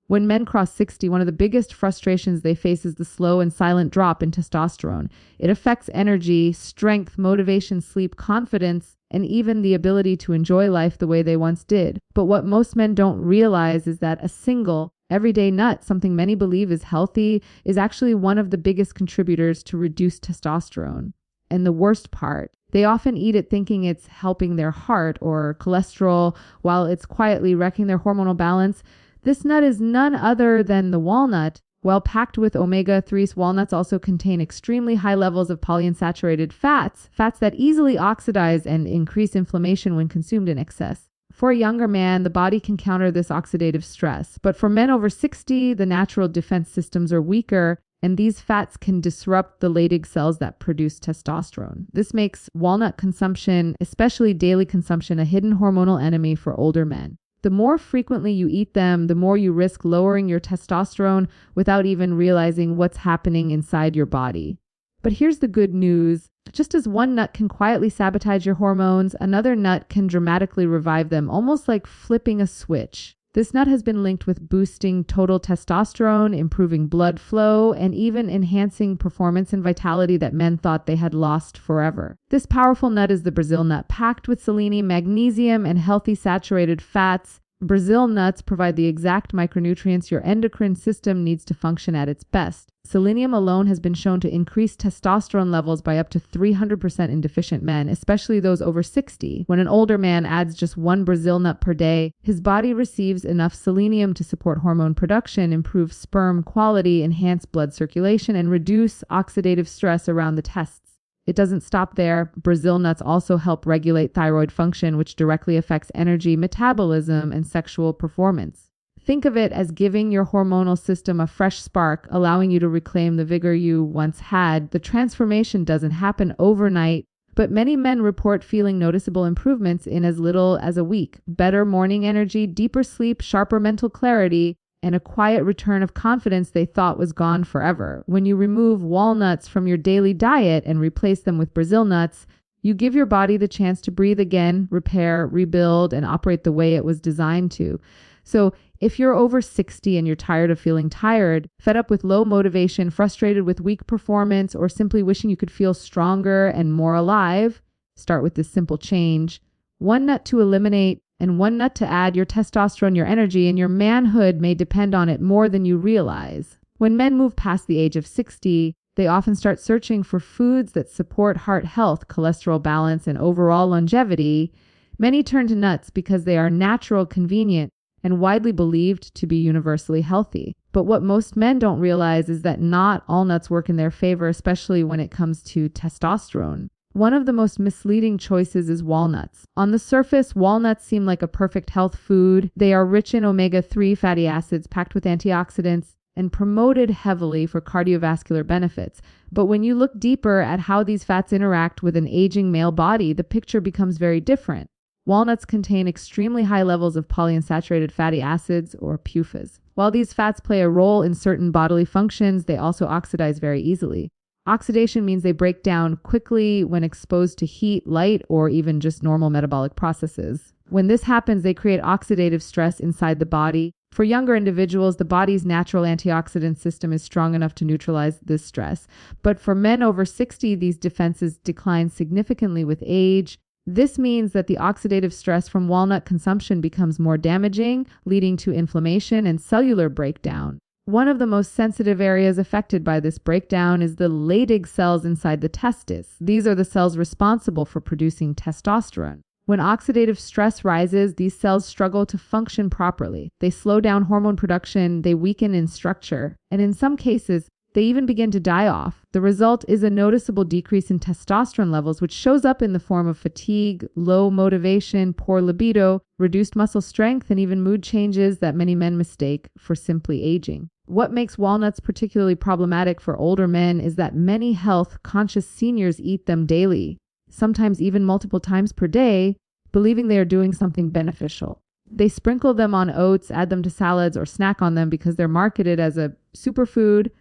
When men cross 60, one of the biggest frustrations they face is the slow and silent drop in testosterone. It affects energy, strength, motivation, sleep, confidence, and even the ability to enjoy life the way they once did. But what most men don't realize is that a single, everyday nut, something many believe is healthy, is actually one of the biggest contributors to reduced testosterone. And the worst part, they often eat it thinking it's helping their heart or cholesterol, while it's quietly wrecking their hormonal balance. This nut is none other than the walnut. While packed with omega-3s, walnuts also contain extremely high levels of polyunsaturated fats that easily oxidize and increase inflammation when consumed in excess. For a younger man, the body can counter this oxidative stress, but for men over 60, the natural defense systems are weaker, and these fats can disrupt the Leydig cells that produce testosterone. This makes walnut consumption, especially daily consumption, a hidden hormonal enemy for older men. The more frequently you eat them, the more you risk lowering your testosterone without even realizing what's happening inside your body. But here's the good news. Just as one nut can quietly sabotage your hormones, another nut can dramatically revive them, almost like flipping a switch. This nut has been linked with boosting total testosterone, improving blood flow, and even enhancing performance and vitality that men thought they had lost forever. This powerful nut is the Brazil nut, packed with selenium, magnesium, and healthy saturated fats. Brazil nuts provide the exact micronutrients your endocrine system needs to function at its best. Selenium alone has been shown to increase testosterone levels by up to 300% in deficient men, especially those over 60. When an older man adds just one Brazil nut per day, his body receives enough selenium to support hormone production, improve sperm quality, enhance blood circulation, and reduce oxidative stress around the testes. It doesn't stop there. Brazil nuts also help regulate thyroid function, which directly affects energy, metabolism, and sexual performance. Think of it as giving your hormonal system a fresh spark, allowing you to reclaim the vigor you once had. The transformation doesn't happen overnight, but many men report feeling noticeable improvements in as little as a week. Better morning energy, deeper sleep, sharper mental clarity, and a quiet return of confidence they thought was gone forever. When you remove walnuts from your daily diet and replace them with Brazil nuts, you give your body the chance to breathe again, repair, rebuild, and operate the way it was designed to. So if you're over 60 and you're tired of feeling tired, fed up with low motivation, frustrated with weak performance, or simply wishing you could feel stronger and more alive, start with this simple change. One nut to eliminate and one nut to add. Your testosterone, your energy, and your manhood may depend on it more than you realize. When men move past the age of 60, they often start searching for foods that support heart health, cholesterol balance, and overall longevity. Many turn to nuts because they are natural, convenient, and widely believed to be universally healthy. But what most men don't realize is that not all nuts work in their favor, especially when it comes to testosterone. One of the most misleading choices is walnuts. On the surface, walnuts seem like a perfect health food. They are rich in omega-3 fatty acids, packed with antioxidants, and promoted heavily for cardiovascular benefits. But when you look deeper at how these fats interact with an aging male body, the picture becomes very different. Walnuts contain extremely high levels of polyunsaturated fatty acids, or PUFAs. While these fats play a role in certain bodily functions, they also oxidize very easily. Oxidation means they break down quickly when exposed to heat, light, or even just normal metabolic processes. When this happens, they create oxidative stress inside the body. For younger individuals, the body's natural antioxidant system is strong enough to neutralize this stress. But for men over 60, these defenses decline significantly with age. This means that the oxidative stress from walnut consumption becomes more damaging, leading to inflammation and cellular breakdown. One of the most sensitive areas affected by this breakdown is the Leydig cells inside the testis. These are the cells responsible for producing testosterone. When oxidative stress rises, these cells struggle to function properly. They slow down hormone production, they weaken in structure, and in some cases, they even begin to die off. The result is a noticeable decrease in testosterone levels, which shows up in the form of fatigue, low motivation, poor libido, reduced muscle strength, and even mood changes that many men mistake for simply aging. What makes walnuts particularly problematic for older men is that many health-conscious seniors eat them daily, sometimes even multiple times per day, believing they are doing something beneficial. They sprinkle them on oats, add them to salads, or snack on them because they're marketed as a superfood.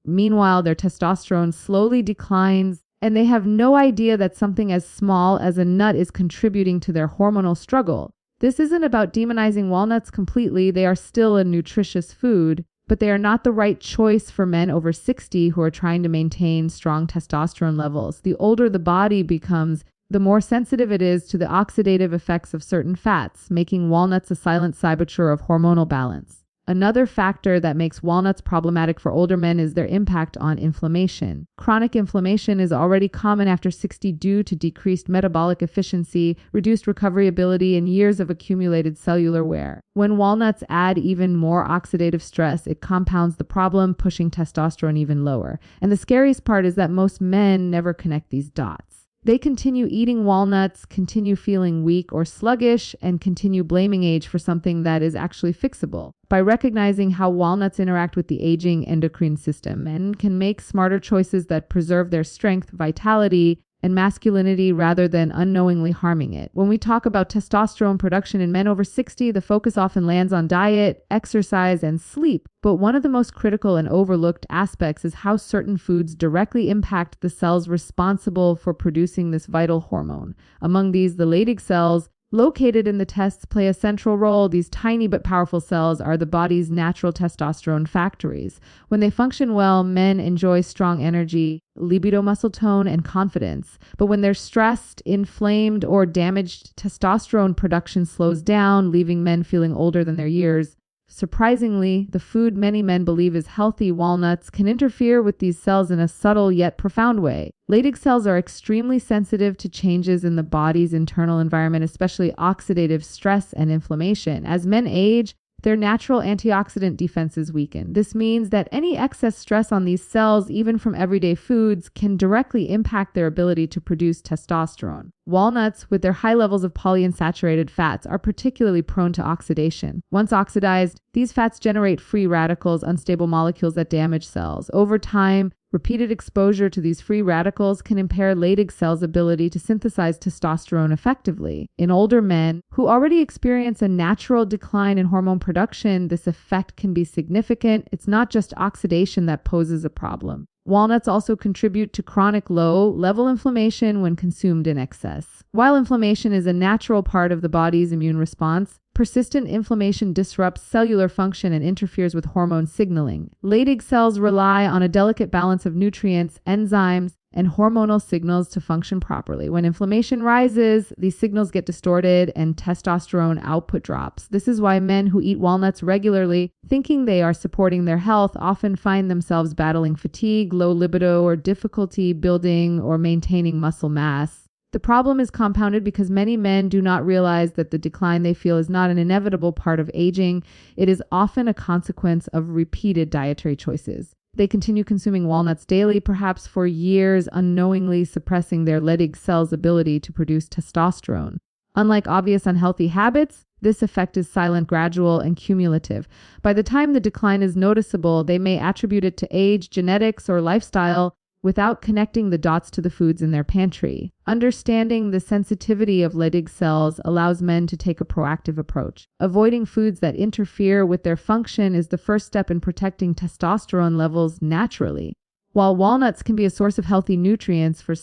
Meanwhile, their testosterone slowly declines, and they have no idea that something as small as a nut is contributing to their hormonal struggle. This isn't about demonizing walnuts completely. They are still a nutritious food, but they are not the right choice for men over 60 who are trying to maintain strong testosterone levels. The older the body becomes, the more sensitive it is to the oxidative effects of certain fats, making walnuts a silent saboteur of hormonal balance. Another factor that makes walnuts problematic for older men is their impact on inflammation. Chronic inflammation is already common after 60 due to decreased metabolic efficiency, reduced recovery ability, and years of accumulated cellular wear. When walnuts add even more oxidative stress, it compounds the problem, pushing testosterone even lower. And the scariest part is that most men never connect these dots. They continue eating walnuts, continue feeling weak or sluggish, and continue blaming age for something that is actually fixable. By recognizing how walnuts interact with the aging endocrine system, men can make smarter choices that preserve their strength, vitality, and masculinity rather than unknowingly harming it. When we talk about testosterone production in men over 60, the focus often lands on diet, exercise, and sleep. But one of the most critical and overlooked aspects is how certain foods directly impact the cells responsible for producing this vital hormone. Among these, the Leydig cells, located in the testes, play a central role. These tiny but powerful cells are the body's natural testosterone factories. When they function well, men enjoy strong energy, libido, muscle tone, and confidence. But when they're stressed, inflamed, or damaged, testosterone production slows down, leaving men feeling older than their years. Surprisingly, the food many men believe is healthy, walnuts, can interfere with these cells in a subtle yet profound way. Leydig cells are extremely sensitive to changes in the body's internal environment, especially oxidative stress and inflammation. As men age, their natural antioxidant defenses weaken. This means that any excess stress on these cells, even from everyday foods, can directly impact their ability to produce testosterone. Walnuts, with their high levels of polyunsaturated fats, are particularly prone to oxidation. Once oxidized, these fats generate free radicals, unstable molecules that damage cells. Over time, repeated exposure to these free radicals can impair Leydig cells' ability to synthesize testosterone effectively. In older men who already experience a natural decline in hormone production, this effect can be significant. It's not just oxidation that poses a problem. Walnuts also contribute to chronic low-level inflammation when consumed in excess. While inflammation is a natural part of the body's immune response, persistent inflammation disrupts cellular function and interferes with hormone signaling. Leydig cells rely on a delicate balance of nutrients, enzymes, and hormonal signals to function properly. When inflammation rises, these signals get distorted and testosterone output drops. This is why men who eat walnuts regularly, thinking they are supporting their health, often find themselves battling fatigue, low libido, or difficulty building or maintaining muscle mass. The problem is compounded because many men do not realize that the decline they feel is not an inevitable part of aging. It is often a consequence of repeated dietary choices. They continue consuming walnuts daily, perhaps for years, unknowingly suppressing their Leydig cells' ability to produce testosterone. Unlike obvious unhealthy habits, this effect is silent, gradual, and cumulative. By the time the decline is noticeable, they may attribute it to age, genetics, or lifestyle, without connecting the dots to the foods in their pantry. Understanding the sensitivity of Leydig cells allows men to take a proactive approach. Avoiding foods that interfere with their function is the first step in protecting testosterone levels naturally. While walnuts can be a source of healthy nutrients for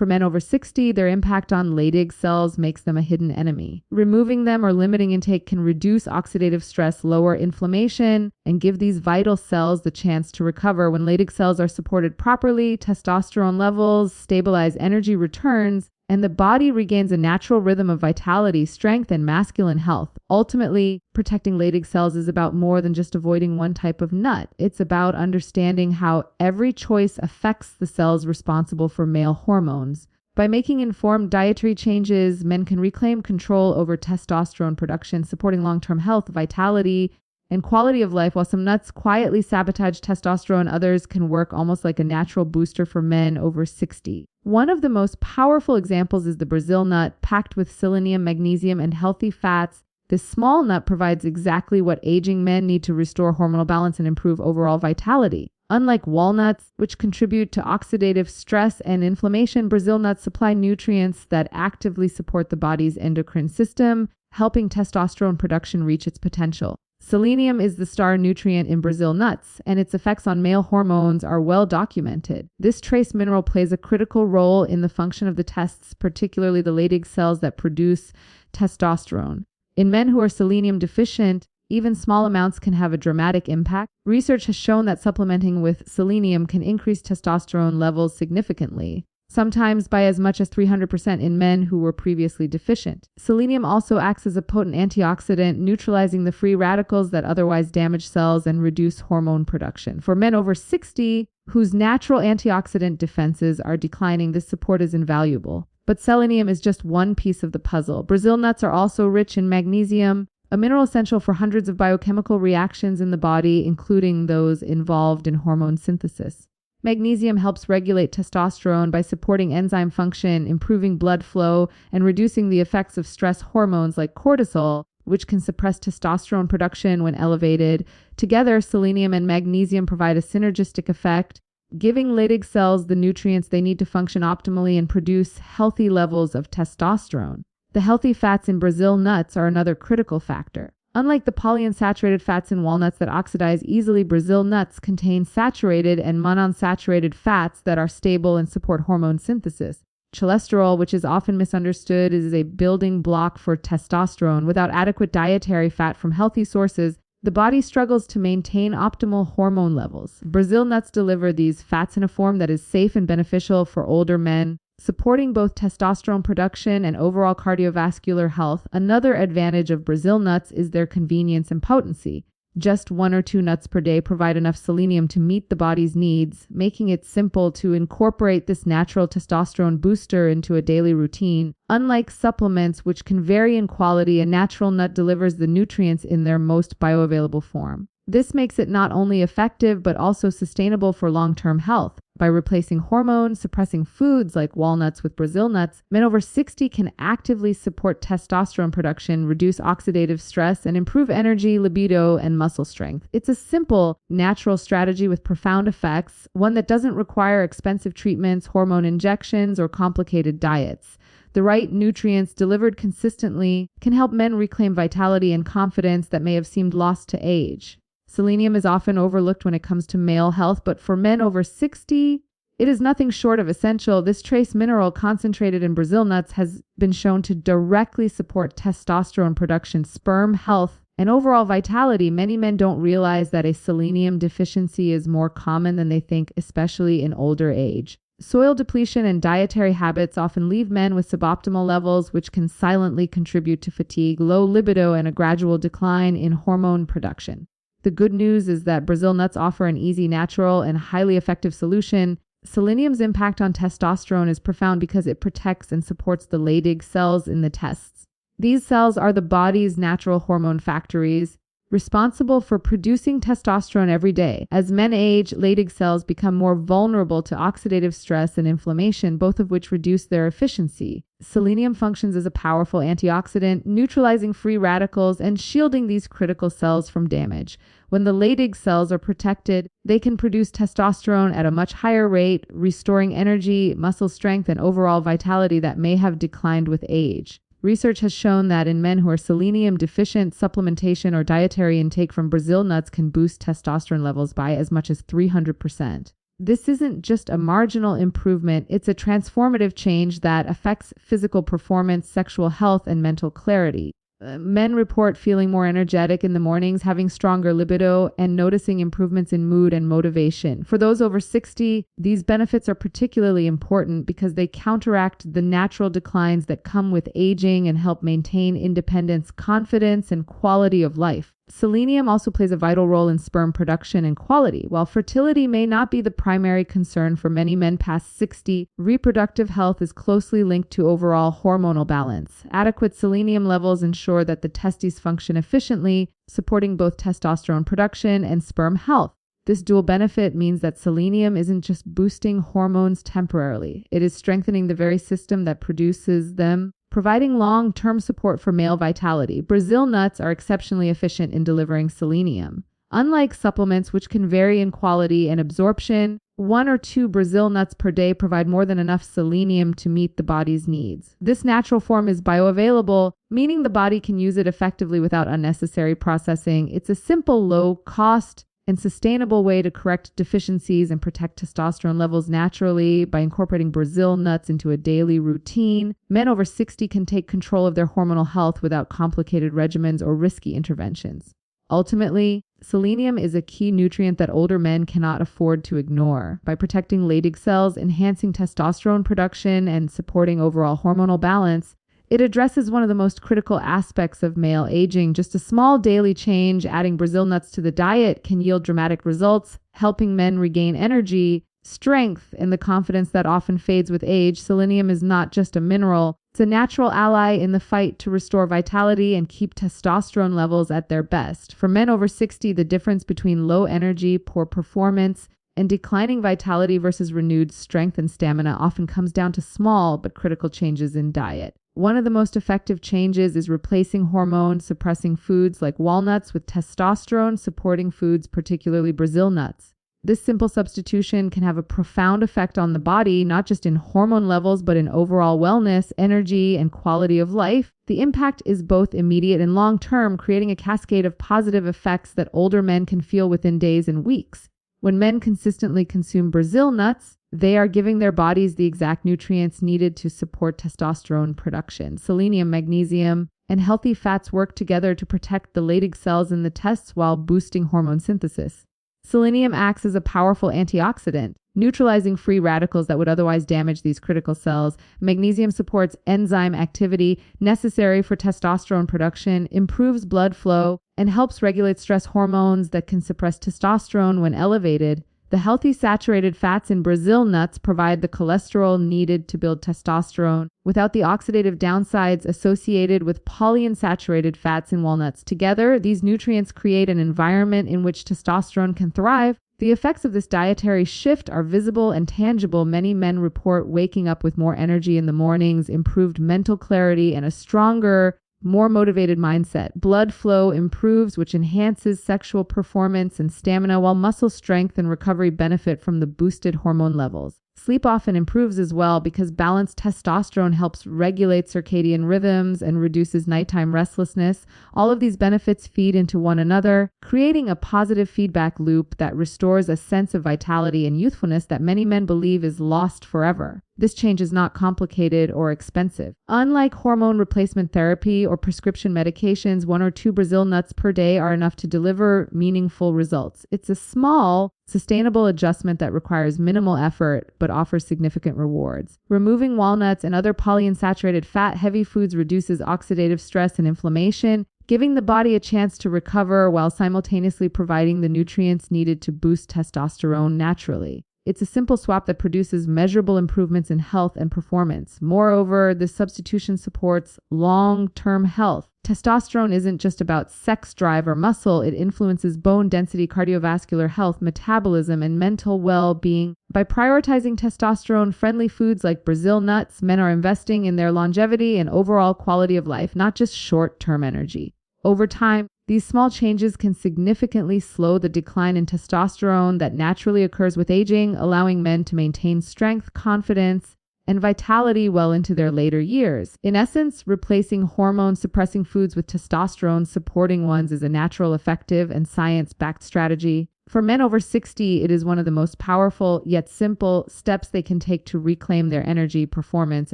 men over 60, their impact on Leydig cells makes them a hidden enemy. Removing them or limiting intake can reduce oxidative stress, lower inflammation, and give these vital cells the chance to recover. When Leydig cells are supported properly, testosterone levels stabilize, energy returns, and the body regains a natural rhythm of vitality, strength, and masculine health. Ultimately, protecting Leydig cells is about more than just avoiding one type of nut. It's about understanding how every choice affects the cells responsible for male hormones. By making informed dietary changes, men can reclaim control over testosterone production, supporting long-term health, vitality, and quality of life. While some nuts quietly sabotage testosterone, others can work almost like a natural booster for men over 60. One of the most powerful examples is the Brazil nut, packed with selenium, magnesium, and healthy fats. This small nut provides exactly what aging men need to restore hormonal balance and improve overall vitality. Unlike walnuts, which contribute to oxidative stress and inflammation, Brazil nuts supply nutrients that actively support the body's endocrine system, helping testosterone production reach its potential. Selenium is the star nutrient in Brazil nuts, and its effects on male hormones are well documented. This trace mineral plays a critical role in the function of the testes, particularly the Leydig cells that produce testosterone. In men who are selenium deficient, even small amounts can have a dramatic impact. Research has shown that supplementing with selenium can increase testosterone levels significantly, sometimes by as much as 300% in men who were previously deficient. Selenium also acts as a potent antioxidant, neutralizing the free radicals that otherwise damage cells and reduce hormone production. For men over 60 whose natural antioxidant defenses are declining, this support is invaluable. But selenium is just one piece of the puzzle. Brazil nuts are also rich in magnesium, a mineral essential for hundreds of biochemical reactions in the body, including those involved in hormone synthesis. Magnesium helps regulate testosterone by supporting enzyme function, improving blood flow, and reducing the effects of stress hormones like cortisol, which can suppress testosterone production when elevated. Together, selenium and magnesium provide a synergistic effect, giving Leydig cells the nutrients they need to function optimally and produce healthy levels of testosterone. The healthy fats in Brazil nuts are another critical factor. Unlike the polyunsaturated fats in walnuts that oxidize easily, Brazil nuts contain saturated and monounsaturated fats that are stable and support hormone synthesis. Cholesterol, which is often misunderstood, is a building block for testosterone. Without adequate dietary fat from healthy sources, the body struggles to maintain optimal hormone levels. Brazil nuts deliver these fats in a form that is safe and beneficial for older men, supporting both testosterone production and overall cardiovascular health. Another advantage of Brazil nuts is their convenience and potency. Just 1 or 2 nuts per day provide enough selenium to meet the body's needs, making it simple to incorporate this natural testosterone booster into a daily routine. Unlike supplements, which can vary in quality, a natural nut delivers the nutrients in their most bioavailable form. This makes it not only effective but also sustainable for long-term health. By replacing hormones, suppressing foods like walnuts with Brazil nuts, men over 60 can actively support testosterone production, reduce oxidative stress, and improve energy, libido, and muscle strength. It's a simple, natural strategy with profound effects, one that doesn't require expensive treatments, hormone injections, or complicated diets. The right nutrients delivered consistently can help men reclaim vitality and confidence that may have seemed lost to age. Selenium is often overlooked when it comes to male health, but for men over 60, it is nothing short of essential. This trace mineral concentrated in Brazil nuts has been shown to directly support testosterone production, sperm health, and overall vitality. Many men don't realize that a selenium deficiency is more common than they think, especially in older age. Soil depletion and dietary habits often leave men with suboptimal levels, which can silently contribute to fatigue, low libido, and a gradual decline in hormone production. The good news is that Brazil nuts offer an easy, natural, and highly effective solution. Selenium's impact on testosterone is profound because it protects and supports the Leydig cells in the testes. These cells are the body's natural hormone factories, responsible for producing testosterone every day. As men age, Leydig cells become more vulnerable to oxidative stress and inflammation, both of which reduce their efficiency. Selenium functions as a powerful antioxidant, neutralizing free radicals and shielding these critical cells from damage. When the Leydig cells are protected, they can produce testosterone at a much higher rate, restoring energy, muscle strength, and overall vitality that may have declined with age. Research has shown that in men who are selenium deficient, supplementation or dietary intake from Brazil nuts can boost testosterone levels by as much as 300%. This isn't just a marginal improvement, it's a transformative change that affects physical performance, sexual health, and mental clarity. Men report feeling more energetic in the mornings, having stronger libido, and noticing improvements in mood and motivation. For those over 60, these benefits are particularly important because they counteract the natural declines that come with aging and help maintain independence, confidence, and quality of life. Selenium also plays a vital role in sperm production and quality. While fertility may not be the primary concern for many men past 60, reproductive health is closely linked to overall hormonal balance. Adequate selenium levels ensure that the testes function efficiently, supporting both testosterone production and sperm health. This dual benefit means that selenium isn't just boosting hormones temporarily, it is strengthening the very system that produces them, providing long-term support for male vitality. Brazil nuts are exceptionally efficient in delivering selenium. Unlike supplements, which can vary in quality and absorption, 1 or 2 Brazil nuts per day provide more than enough selenium to meet the body's needs. This natural form is bioavailable, meaning the body can use it effectively without unnecessary processing. It's a simple, low-cost, and sustainable way to correct deficiencies and protect testosterone levels naturally by incorporating Brazil nuts into a daily routine. Men over 60 can take control of their hormonal health without complicated regimens or risky interventions. Ultimately, selenium is a key nutrient that older men cannot afford to ignore. By protecting Leydig cells, enhancing testosterone production, and supporting overall hormonal balance, it addresses one of the most critical aspects of male aging. Just a small daily change, adding Brazil nuts to the diet, can yield dramatic results, helping men regain energy, strength, and the confidence that often fades with age. Selenium is not just a mineral, it's a natural ally in the fight to restore vitality and keep testosterone levels at their best. For men over 60, the difference between low energy, poor performance, and declining vitality versus renewed strength and stamina often comes down to small but critical changes in diet. One of the most effective changes is replacing hormone-suppressing foods like walnuts with testosterone-supporting foods, particularly Brazil nuts. This simple substitution can have a profound effect on the body, not just in hormone levels, but in overall wellness, energy, and quality of life. The impact is both immediate and long-term, creating a cascade of positive effects that older men can feel within days and weeks. When men consistently consume Brazil nuts, they are giving their bodies the exact nutrients needed to support testosterone production. Selenium, magnesium, and healthy fats work together to protect the Leydig cells in the testes while boosting hormone synthesis. Selenium acts as a powerful antioxidant, neutralizing free radicals that would otherwise damage these critical cells. Magnesium supports enzyme activity necessary for testosterone production, improves blood flow, and helps regulate stress hormones that can suppress testosterone when elevated. The healthy saturated fats in Brazil nuts provide the cholesterol needed to build testosterone without the oxidative downsides associated with polyunsaturated fats in walnuts. Together, these nutrients create an environment in which testosterone can thrive. The effects of this dietary shift are visible and tangible. Many men report waking up with more energy in the mornings, improved mental clarity, and a stronger, more motivated mindset. Blood flow improves, which enhances sexual performance and stamina, while muscle strength and recovery benefit from the boosted hormone levels. Sleep often improves as well because balanced testosterone helps regulate circadian rhythms and reduces nighttime restlessness. All of these benefits feed into one another, creating a positive feedback loop that restores a sense of vitality and youthfulness that many men believe is lost forever. This change is not complicated or expensive. Unlike hormone replacement therapy or prescription medications, 1 or 2 Brazil nuts per day are enough to deliver meaningful results. It's a small, sustainable adjustment that requires minimal effort but offers significant rewards. Removing walnuts and other polyunsaturated fat-heavy foods reduces oxidative stress and inflammation, giving the body a chance to recover while simultaneously providing the nutrients needed to boost testosterone naturally. It's a simple swap that produces measurable improvements in health and performance. Moreover, this substitution supports long-term health. Testosterone isn't just about sex drive or muscle, it influences bone density, cardiovascular health, metabolism, and mental well-being. By prioritizing testosterone-friendly foods like Brazil nuts, men are investing in their longevity and overall quality of life, not just short-term energy. Over time, these small changes can significantly slow the decline in testosterone that naturally occurs with aging, allowing men to maintain strength, confidence, and vitality well into their later years. In essence, replacing hormone-suppressing foods with testosterone-supporting ones is a natural, effective, and science-backed strategy. For men over 60, it is one of the most powerful yet simple steps they can take to reclaim their energy, performance,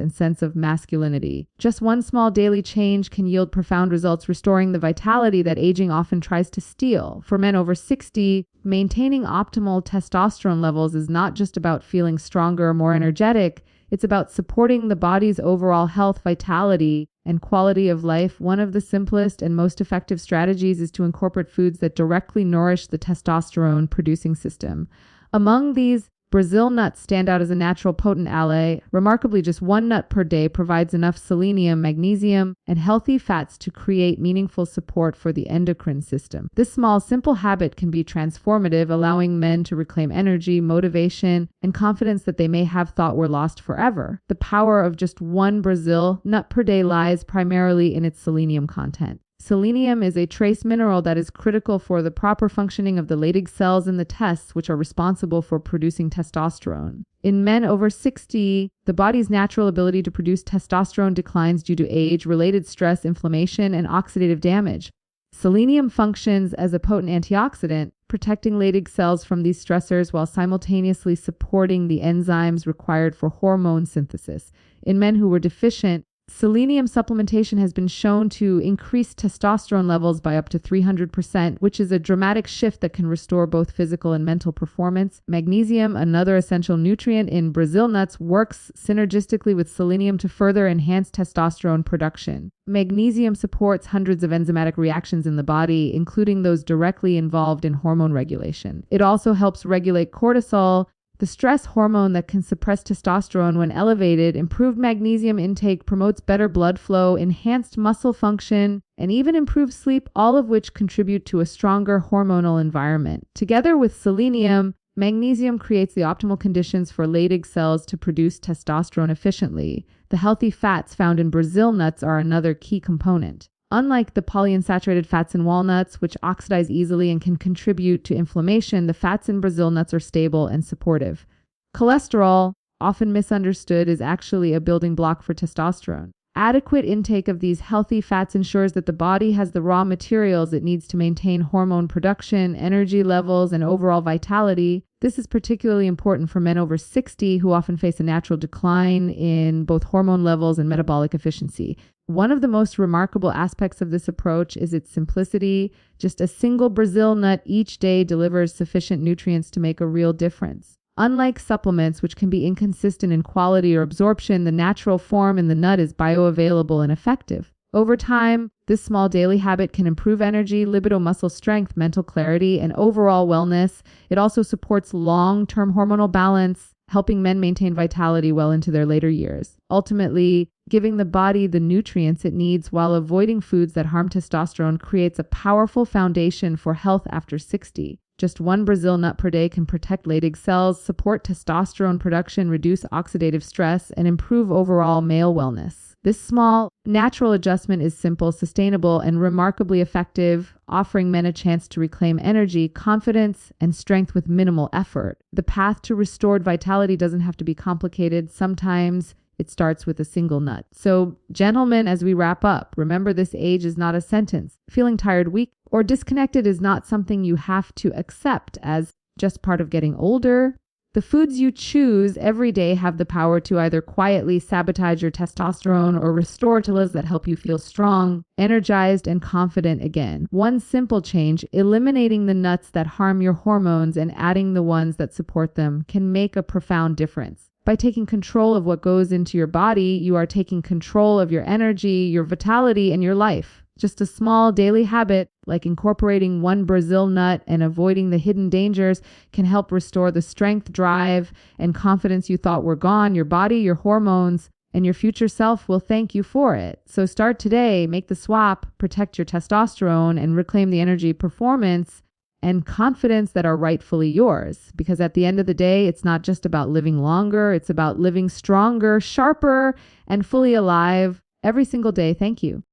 and sense of masculinity. Just one small daily change can yield profound results, restoring the vitality that aging often tries to steal. For men over 60, maintaining optimal testosterone levels is not just about feeling stronger or more energetic. It's about supporting the body's overall health, vitality, and quality of life. One of the simplest and most effective strategies is to incorporate foods that directly nourish the testosterone-producing system. Among these, Brazil nuts stand out as a natural potent ally. Remarkably, just 1 nut per day provides enough selenium, magnesium, and healthy fats to create meaningful support for the endocrine system. This small, simple habit can be transformative, allowing men to reclaim energy, motivation, and confidence that they may have thought were lost forever. The power of just 1 Brazil nut per day lies primarily in its selenium content. Selenium is a trace mineral that is critical for the proper functioning of the Leydig cells in the testes, which are responsible for producing testosterone. In men over 60, the body's natural ability to produce testosterone declines due to age-related stress, inflammation, and oxidative damage. Selenium functions as a potent antioxidant, protecting Leydig cells from these stressors while simultaneously supporting the enzymes required for hormone synthesis. In men who were deficient, selenium supplementation has been shown to increase testosterone levels by up to 300%, which is a dramatic shift that can restore both physical and mental performance. Magnesium, another essential nutrient in Brazil nuts, works synergistically with selenium to further enhance testosterone production. Magnesium supports hundreds of enzymatic reactions in the body, including those directly involved in hormone regulation. It also helps regulate cortisol, the stress hormone that can suppress testosterone when elevated. Improved magnesium intake promotes better blood flow, enhanced muscle function, and even improved sleep, all of which contribute to a stronger hormonal environment. Together with selenium, magnesium creates the optimal conditions for Leydig cells to produce testosterone efficiently. The healthy fats found in Brazil nuts are another key component. Unlike the polyunsaturated fats in walnuts, which oxidize easily and can contribute to inflammation, the fats in Brazil nuts are stable and supportive. Cholesterol, often misunderstood, is actually a building block for testosterone. Adequate intake of these healthy fats ensures that the body has the raw materials it needs to maintain hormone production, energy levels, and overall vitality. This is particularly important for men over 60 who often face a natural decline in both hormone levels and metabolic efficiency. One of the most remarkable aspects of this approach is its simplicity. Just a single Brazil nut each day delivers sufficient nutrients to make a real difference. Unlike supplements, which can be inconsistent in quality or absorption, the natural form in the nut is bioavailable and effective. Over time, this small daily habit can improve energy, libido, muscle strength, mental clarity, and overall wellness. It also supports long-term hormonal balance, helping men maintain vitality well into their later years. Ultimately, giving the body the nutrients it needs while avoiding foods that harm testosterone creates a powerful foundation for health after 60. Just one Brazil nut per day can protect Leydig cells, support testosterone production, reduce oxidative stress, and improve overall male wellness. This small, natural adjustment is simple, sustainable, and remarkably effective, offering men a chance to reclaim energy, confidence, and strength with minimal effort. The path to restored vitality doesn't have to be complicated. Sometimes it starts with a single nut. So, gentlemen, as we wrap up, remember this age is not a sentence. Feeling tired, weak, or disconnected is not something you have to accept as just part of getting older. The foods you choose every day have the power to either quietly sabotage your testosterone or restore levels that help you feel strong, energized, and confident again. One simple change, eliminating the nuts that harm your hormones and adding the ones that support them, can make a profound difference. By taking control of what goes into your body, you are taking control of your energy, your vitality, and your life. Just a small daily habit, like incorporating one Brazil nut and avoiding the hidden dangers, can help restore the strength, drive, and confidence you thought were gone. Your body, your hormones, and your future self will thank you for it. So start today, make the swap, protect your testosterone, and reclaim the energy, performance, and confidence that are rightfully yours. Because at the end of the day, it's not just about living longer, it's about living stronger, sharper, and fully alive every single day. Thank you.